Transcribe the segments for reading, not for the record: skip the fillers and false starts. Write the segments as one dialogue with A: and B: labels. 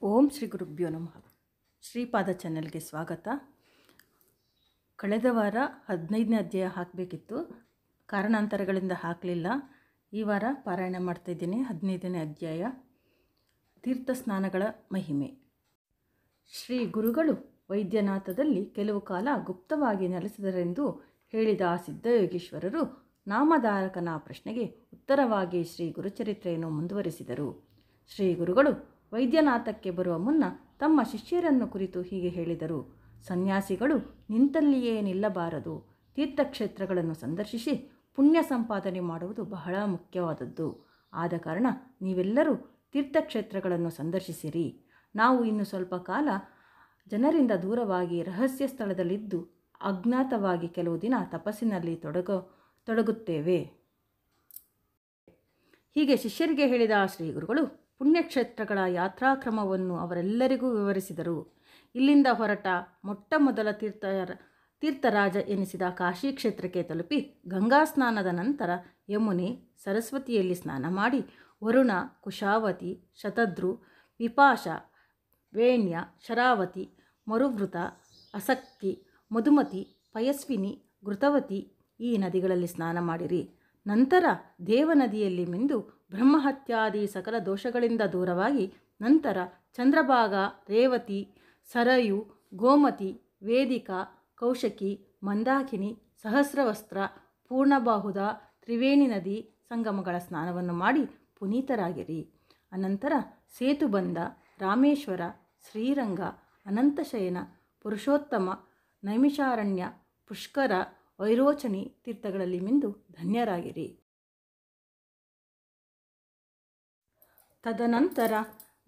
A: ಓಂ ಶ್ರೀ ಗುರುಭ್ಯೋ ನಮಃ. ಶ್ರೀಪಾದ ಚಾನೆಲ್ಗೆ ಸ್ವಾಗತ. ಕಳೆದ ವಾರ 15ನೇ ಅಧ್ಯಾಯ ಹಾಕಬೇಕಿತ್ತು, ಕಾರಣಾಂತರಗಳಿಂದ ಹಾಕಲಿಲ್ಲ. ಈ ವಾರ ಪಾರಾಯಣ ಮಾಡ್ತಾಯಿದ್ದೀನಿ 15ನೇ ಅಧ್ಯಾಯ, ತೀರ್ಥ ಸ್ನಾನಗಳ ಮಹಿಮೆ. ಶ್ರೀ ಗುರುಗಳು ವೈದ್ಯನಾಥದಲ್ಲಿ ಕೆಲವು ಕಾಲ ಗುಪ್ತವಾಗಿ ನೆಲೆಸಿದರೆಂದು ಹೇಳಿದ ಆ ಸಿದ್ಧಯೋಗೀಶ್ವರರು ನಾಮಧಾರಕನ ಪ್ರಶ್ನೆಗೆ ಉತ್ತರವಾಗಿ ಶ್ರೀ ಗುರುಚರಿತ್ರೆಯನ್ನು ಮುಂದುವರಿಸಿದರು. ಶ್ರೀ ಗುರುಗಳು ವೈದ್ಯನಾಥಕ್ಕೆ ಬರುವ ಮುನ್ನ ತಮ್ಮ ಶಿಷ್ಯರನ್ನು ಕುರಿತು ಹೀಗೆ ಹೇಳಿದರು. ಸನ್ಯಾಸಿಗಳು ನಿಂತಲ್ಲಿಯೇ ನಿಲ್ಲಬಾರದು. ತೀರ್ಥಕ್ಷೇತ್ರಗಳನ್ನು ಸಂದರ್ಶಿಸಿ ಪುಣ್ಯ ಸಂಪಾದನೆ ಮಾಡುವುದು ಬಹಳ ಮುಖ್ಯವಾದದ್ದು. ಆದ ಕಾರಣ ನೀವೆಲ್ಲರೂ ತೀರ್ಥಕ್ಷೇತ್ರಗಳನ್ನು ಸಂದರ್ಶಿಸಿರಿ. ನಾವು ಇನ್ನು ಸ್ವಲ್ಪ ಕಾಲ ಜನರಿಂದ ದೂರವಾಗಿ ರಹಸ್ಯ ಸ್ಥಳದಲ್ಲಿದ್ದು ಅಜ್ಞಾತವಾಗಿ ಕೆಲವು ದಿನ ತಪಸ್ಸಿನಲ್ಲಿ ತೊಡಗುತ್ತೇವೆ. ಹೀಗೆ ಶಿಷ್ಯರಿಗೆ ಹೇಳಿದ ಶ್ರೀ ಗುರುಗಳು ಪುಣ್ಯಕ್ಷೇತ್ರಗಳ ಯಾತ್ರಾಕ್ರಮವನ್ನು ಅವರೆಲ್ಲರಿಗೂ ವಿವರಿಸಿದರು. ಇಲ್ಲಿಂದ ಹೊರಟ ಮೊಟ್ಟ ಮೊದಲ ತೀರ್ಥರಾಜ ಎನಿಸಿದ ಕಾಶಿ ಕ್ಷೇತ್ರಕ್ಕೆ ತಲುಪಿ ಗಂಗಾ ಸ್ನಾನದ ನಂತರ ಯಮುನೆ, ಸರಸ್ವತಿಯಲ್ಲಿ ಸ್ನಾನ ಮಾಡಿ ವರುಣ, ಕುಶಾವತಿ, ಶತದ್ರು, ವಿಪಾಶ, ವೇಣ್ಯ, ಶರಾವತಿ, ಮರುವೃತ, ಅಸಕ್ತಿ, ಮಧುಮತಿ, ಪಯಸ್ವಿನಿ, ಘೃತವತಿ ಈ ನದಿಗಳಲ್ಲಿ ಸ್ನಾನ ಮಾಡಿರಿ. ನಂತರ ದೇವನದಿಯಲ್ಲಿ ಮಿಂದು ಬ್ರಹ್ಮಹತ್ಯಾದಿ ಸಕಲ ದೋಷಗಳಿಂದ ದೂರವಾಗಿ ನಂತರ ಚಂದ್ರಭಾಗ, ರೇವತಿ, ಸರಯು, ಗೋಮತಿ, ವೇದಿಕಾ, ಕೌಶಕಿ, ಮಂದಾಕಿನಿ, ಸಹಸ್ರವಸ್ತ್ರ, ಪೂರ್ಣಬಾಹುದ, ತ್ರಿವೇಣಿ ನದಿ ಸಂಗಮಗಳ ಸ್ನಾನವನ್ನು ಮಾಡಿ ಪುನೀತರಾಗಿರಿ. ಅನಂತರ ಸೇತುಬಂಧ, ರಾಮೇಶ್ವರ, ಶ್ರೀರಂಗ, ಅನಂತಶಯನ, ಪುರುಷೋತ್ತಮ, ನೈಮಿಷಾರಣ್ಯ, ಪುಷ್ಕರ, ವೈರೋಚನಿ ತೀರ್ಥಗಳಲ್ಲಿ ಮಿಂದು ಧನ್ಯರಾಗಿರಿ. ತದನಂತರ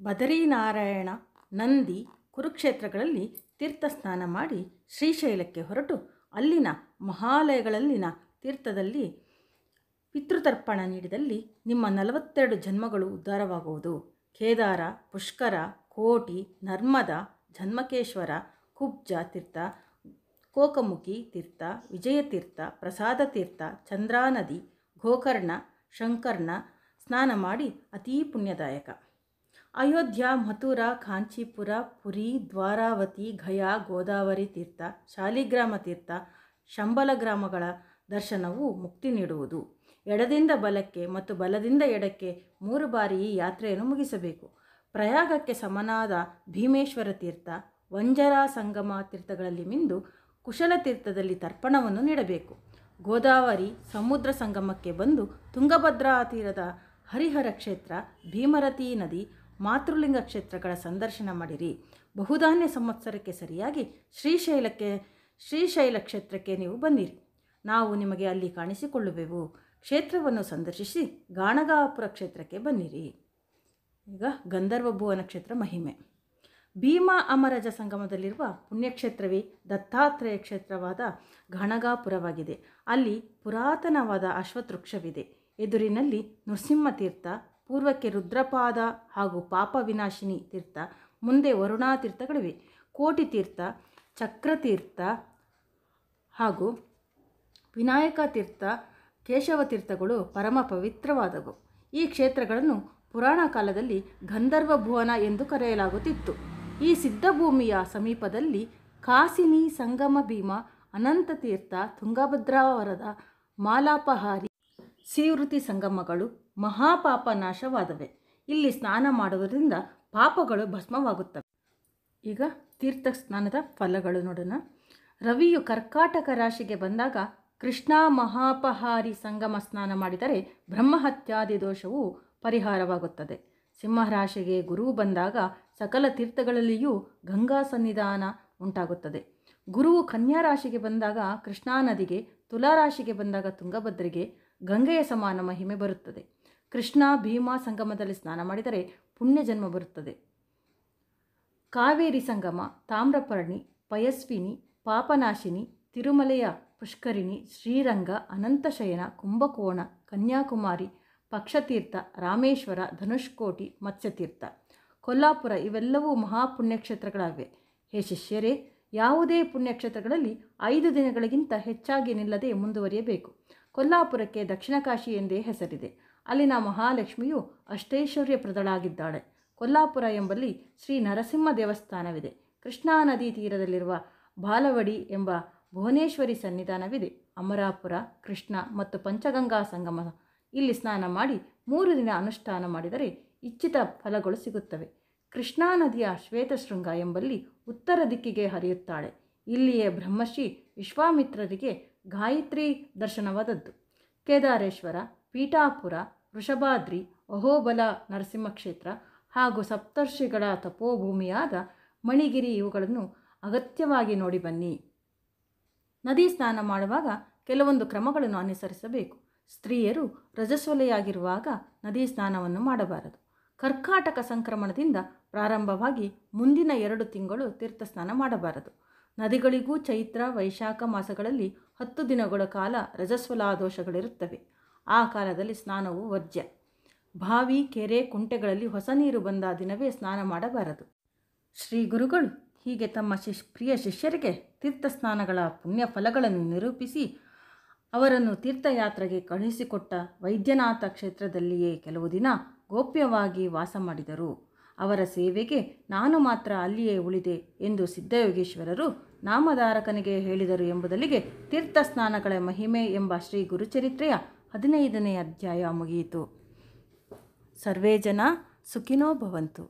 A: ಬದರಿನಾರಾಯಣ, ನಂದಿ, ಕುರುಕ್ಷೇತ್ರಗಳಲ್ಲಿ ತೀರ್ಥ ಸ್ನಾನ ಮಾಡಿ ಶ್ರೀಶೈಲಕ್ಕೆ ಹೊರಟು ಅಲ್ಲಿನ ಮಹಾಲಯಗಳಲ್ಲಿನ ತೀರ್ಥದಲ್ಲಿ ಪಿತೃತರ್ಪಣ ನೀಡಿದಲ್ಲಿ ನಿಮ್ಮ 42 ಜನ್ಮಗಳು ಉದ್ಧಾರವಾಗುವುದು. ಕೇದಾರ, ಪುಷ್ಕರ, ಕೋಟಿ, ನರ್ಮದ, ಜನ್ಮಕೇಶ್ವರ, ಕುಬ್ಜ ತೀರ್ಥ, ಕೋಕಮುಖಿ ತೀರ್ಥ, ವಿಜಯತೀರ್ಥ, ಪ್ರಸಾದ ತೀರ್ಥ, ಚಂದ್ರಾನದಿ, ಗೋಕರ್ಣ, ಶಂಕರ್ನ ಸ್ನಾನ ಮಾಡಿ ಅತೀ ಪುಣ್ಯದಾಯಕ. ಅಯೋಧ್ಯ, ಮಥುರಾ, ಕಾಂಚೀಪುರ, ಪುರಿ, ದ್ವಾರಾವತಿ, ಗಯಾ, ಗೋದಾವರಿ ತೀರ್ಥ, ಶಾಲಿಗ್ರಾಮ ತೀರ್ಥ, ಶಂಬಲ ಗ್ರಾಮಗಳ ದರ್ಶನವು ಮುಕ್ತಿ ನೀಡುವುದು. ಎಡದಿಂದ ಬಲಕ್ಕೆ ಮತ್ತು ಬಲದಿಂದ ಎಡಕ್ಕೆ 3 ಬಾರಿ ಈ ಯಾತ್ರೆಯನ್ನು ಮುಗಿಸಬೇಕು. ಪ್ರಯಾಗಕ್ಕೆ ಸಮನಾದ ಭೀಮೇಶ್ವರ ತೀರ್ಥ, ವಂಜರಾ ಸಂಗಮ ತೀರ್ಥಗಳಲ್ಲಿ ಮಿಂದು ಕುಶಲ ತೀರ್ಥದಲ್ಲಿ ತರ್ಪಣವನ್ನು ನೀಡಬೇಕು. ಗೋದಾವರಿ ಸಮುದ್ರ ಸಂಗಮಕ್ಕೆ ಬಂದು ತುಂಗಭದ್ರಾ ತೀರದ ಹರಿಹರ ಕ್ಷೇತ್ರ, ಭೀಮರತಿ ನದಿ, ಮಾತೃಲಿಂಗ ಕ್ಷೇತ್ರಗಳ ಸಂದರ್ಶನ ಮಾಡಿರಿ. ಬಹುಧಾನ್ಯ ಸಂವತ್ಸರಕ್ಕೆ ಸರಿಯಾಗಿ ಶ್ರೀಶೈಲ ಕ್ಷೇತ್ರಕ್ಕೆ ನೀವು ಬಂದಿರಿ. ನಾವು ನಿಮಗೆ ಅಲ್ಲಿ ಕಾಣಿಸಿಕೊಳ್ಳುವೆವು. ಕ್ಷೇತ್ರವನ್ನು ಸಂದರ್ಶಿಸಿ ಗಾಣಗಾಪುರ ಕ್ಷೇತ್ರಕ್ಕೆ ಬನ್ನಿರಿ. ಈಗ ಗಂಧರ್ವ ಭುವನ ಕ್ಷೇತ್ರ ಮಹಿಮೆ. ಭೀಮಾ ಅಮರಜ ಸಂಗಮದಲ್ಲಿರುವ ಪುಣ್ಯಕ್ಷೇತ್ರವೇ ದತ್ತಾತ್ರೇಯ ಕ್ಷೇತ್ರವಾದ ಗಾಣಗಾಪುರವಾಗಿದೆ. ಅಲ್ಲಿ ಪುರಾತನವಾದ ಅಶ್ವತ್ಥವೃಕ್ಷವಿದೆ. ಎದುರಿನಲ್ಲಿ ನೃಸಿಂಹ ತೀರ್ಥ, ಪೂರ್ವಕ್ಕೆ ರುದ್ರಪಾದ ಹಾಗೂ ಪಾಪ ವಿನಾಶಿನಿ ತೀರ್ಥ, ಮುಂದೆ ವರುಣಾ ತೀರ್ಥಗಳಿವೆ. ಕೋಟಿ ತೀರ್ಥ, ಚಕ್ರತೀರ್ಥ ಹಾಗೂ ವಿನಾಯಕ ತೀರ್ಥ, ಕೇಶವ ತೀರ್ಥಗಳು ಪರಮ ಪವಿತ್ರವಾದವು. ಈ ಕ್ಷೇತ್ರಗಳನ್ನು ಪುರಾಣ ಕಾಲದಲ್ಲಿ ಗಂಧರ್ವ ಭುವನ ಎಂದು ಕರೆಯಲಾಗುತ್ತಿತ್ತು. ಈ ಸಿದ್ಧಭೂಮಿಯ ಸಮೀಪದಲ್ಲಿ ಕಾಸಿನಿ, ಸಂಗಮ ಭೀಮ, ಅನಂತ ತೀರ್ಥ, ತುಂಗಭದ್ರಾವರದ ಮಾಲಾಪಹಾರಿ, ಸಿವೃತಿ ಸಂಗಮಗಳು ಮಹಾಪಾಪ ನಾಶವಾದವೆ. ಇಲ್ಲಿ ಸ್ನಾನ ಮಾಡುವುದರಿಂದ ಪಾಪಗಳು ಭಸ್ಮವಾಗುತ್ತವೆ. ಈಗ ತೀರ್ಥ ಸ್ನಾನದ ಫಲಗಳು ನೋಡೋಣ. ರವಿಯು ಕರ್ಕಾಟಕ ರಾಶಿಗೆ ಬಂದಾಗ ಕೃಷ್ಣಾ ಮಹಾಪಹಾರಿ ಸಂಗಮ ಸ್ನಾನ ಮಾಡಿದರೆ ಬ್ರಹ್ಮಹತ್ಯಾದಿ ದೋಷವು ಪರಿಹಾರವಾಗುತ್ತದೆ. ಸಿಂಹರಾಶಿಗೆ ಗುರು ಬಂದಾಗ ಸಕಲ ತೀರ್ಥಗಳಲ್ಲಿಯೂ ಗಂಗಾ ಸನ್ನಿಧಾನ ಉಂಟಾಗುತ್ತದೆ. ಗುರುವು ಕನ್ಯಾ ರಾಶಿಗೆ ಬಂದಾಗ ಕೃಷ್ಣಾ ನದಿಗೆ, ತುಲಾರಾಶಿಗೆ ಬಂದಾಗ ತುಂಗಭದ್ರೆಗೆ ಗಂಗೆಯ ಸಮಾನ ಮಹಿಮೆ ಬರುತ್ತದೆ. ಕೃಷ್ಣ ಭೀಮಾ ಸಂಗಮದಲ್ಲಿ ಸ್ನಾನ ಮಾಡಿದರೆ ಪುಣ್ಯ ಜನ್ಮ ಬರುತ್ತದೆ. ಕಾವೇರಿ ಸಂಗಮ, ತಾಮ್ರಪರ್ಣಿ, ಪಯಸ್ವಿನಿ, ಪಾಪನಾಶಿನಿ, ತಿರುಮಲೆಯ ಪುಷ್ಕರಿಣಿ, ಶ್ರೀರಂಗ, ಅನಂತಶಯನ, ಕುಂಭಕೋಣ, ಕನ್ಯಾಕುಮಾರಿ, ಪಕ್ಷತೀರ್ಥ, ರಾಮೇಶ್ವರ, ಧನುಷ್ಕೋಟಿ, ಮತ್ಸ್ಯತೀರ್ಥ, ಕೊಲ್ಲಾಪುರ ಇವೆಲ್ಲವೂ ಮಹಾಪುಣ್ಯಕ್ಷೇತ್ರಗಳಾಗಿವೆ. ಹೇ ಶಿಷ್ಯರೇ, ಯಾವುದೇ ಪುಣ್ಯಕ್ಷೇತ್ರಗಳಲ್ಲಿ 5 ದಿನಗಳಿಗಿಂತ ಹೆಚ್ಚಾಗಿ ನಿಲ್ಲದೆ ಮುಂದುವರಿಯಬೇಕು. ಕೊಲ್ಲಾಪುರಕ್ಕೆ ದಕ್ಷಿಣ ಕಾಶಿ ಎಂದೇ ಹೆಸರಿದೆ. ಅಲ್ಲಿನ ಮಹಾಲಕ್ಷ್ಮಿಯು ಅಷ್ಟೈಶ್ವರ್ಯಪ್ರದಳಾಗಿದ್ದಾಳೆ. ಕೊಲ್ಲಾಪುರ ಎಂಬಲ್ಲಿ ಶ್ರೀ ನರಸಿಂಹ ದೇವಸ್ಥಾನವಿದೆ. ಕೃಷ್ಣಾ ನದಿ ತೀರದಲ್ಲಿರುವ ಬಾಲವಡಿ ಎಂಬ ಭುವನೇಶ್ವರಿ ಸನ್ನಿಧಾನವಿದೆ. ಅಮರಾಪುರ, ಕೃಷ್ಣ ಮತ್ತು ಪಂಚಗಂಗಾ ಸಂಗಮ. ಇಲ್ಲಿ ಸ್ನಾನ ಮಾಡಿ 3 ದಿನ ಅನುಷ್ಠಾನ ಮಾಡಿದರೆ ಇಚ್ಛಿತ ಫಲಗಳು ಸಿಗುತ್ತವೆ. ಕೃಷ್ಣಾ ನದಿಯ ಶ್ವೇತಶೃಂಗ ಎಂಬಲ್ಲಿ ಉತ್ತರ ದಿಕ್ಕಿಗೆ ಹರಿಯುತ್ತಾಳೆ. ಇಲ್ಲಿಯೇ ಬ್ರಹ್ಮಶ್ರೀ ವಿಶ್ವಾಮಿತ್ರರಿಗೆ ಗಾಯತ್ರಿ ದರ್ಶನವಾದದ್ದು. ಕೇದಾರೇಶ್ವರ, ಪೀಠಾಪುರ, ವೃಷಭಾದ್ರಿ, ಅಹೋಬಲ ನರಸಿಂಹ ಕ್ಷೇತ್ರ ಹಾಗೂ ಸಪ್ತರ್ಷಿಗಳ ತಪೋಭೂಮಿಯಾದ ಮಣಿಗಿರಿ ಇವುಗಳನ್ನು ಅಗತ್ಯವಾಗಿ ನೋಡಿ ಬನ್ನಿ. ನದಿ ಸ್ನಾನ ಮಾಡುವಾಗ ಕೆಲವೊಂದು ಕ್ರಮಗಳನ್ನು ಅನುಸರಿಸಬೇಕು. ಸ್ತ್ರೀಯರು ರಜಸ್ವಲೆಯಾಗಿರುವಾಗ ನದಿ ಸ್ನಾನವನ್ನು ಮಾಡಬಾರದು. ಕರ್ಕಾಟಕ ಸಂಕ್ರಮಣದಿಂದ ಪ್ರಾರಂಭವಾಗಿ ಮುಂದಿನ 2 ತಿಂಗಳು ತೀರ್ಥಸ್ನಾನ ಮಾಡಬಾರದು. ನದಿಗಳಿಗೂ ಚೈತ್ರ, ವೈಶಾಖ ಮಾಸಗಳಲ್ಲಿ 10 ದಿನಗಳ ಕಾಲ ರಜಸ್ವಲಾದೋಷಗಳಿರುತ್ತವೆ. ಆ ಕಾಲದಲ್ಲಿ ಸ್ನಾನವು ವರ್ಜ್ಯ. ಬಾವಿ, ಕೆರೆ, ಕುಂಟೆಗಳಲ್ಲಿ ಹೊಸ ನೀರು ಬಂದ ದಿನವೇ ಸ್ನಾನ ಮಾಡಬಾರದು. ಶ್ರೀ ಗುರುಗಳು ಹೀಗೆ ತಮ್ಮ ಪ್ರಿಯ ಶಿಷ್ಯರಿಗೆ ತೀರ್ಥಸ್ನಾನಗಳ ಪುಣ್ಯ ಫಲಗಳನ್ನು ನಿರೂಪಿಸಿ ಅವರನ್ನು ತೀರ್ಥಯಾತ್ರೆಗೆ ಕಳುಹಿಸಿಕೊಟ್ಟ ವೈದ್ಯನಾಥ ಕ್ಷೇತ್ರದಲ್ಲಿಯೇ ಕೆಲವು ದಿನ ಗೋಪ್ಯವಾಗಿ ವಾಸ ಮಾಡಿದರು. ಅವರ ಸೇವೆಗೆ ನಾನು ಮಾತ್ರ ಅಲ್ಲಿಯೇ ಉಳಿದೆ ಎಂದು ಸಿದ್ಧಯೋಗೀಶ್ವರರು ನಾಮಧಾರಕನಿಗೆ ಹೇಳಿದರು ಎಂಬುದಲ್ಲಿಗೆ ತೀರ್ಥಸ್ನಾನಗಳ ಮಹಿಮೆ ಎಂಬ ಶ್ರೀ ಗುರುಚರಿತ್ರೆಯ 15ನೇ ಅಧ್ಯಾಯ ಮುಗಿಯಿತು. ಸರ್ವೇ ಜನ ಸುಖಿನೋ ಭವಂತು.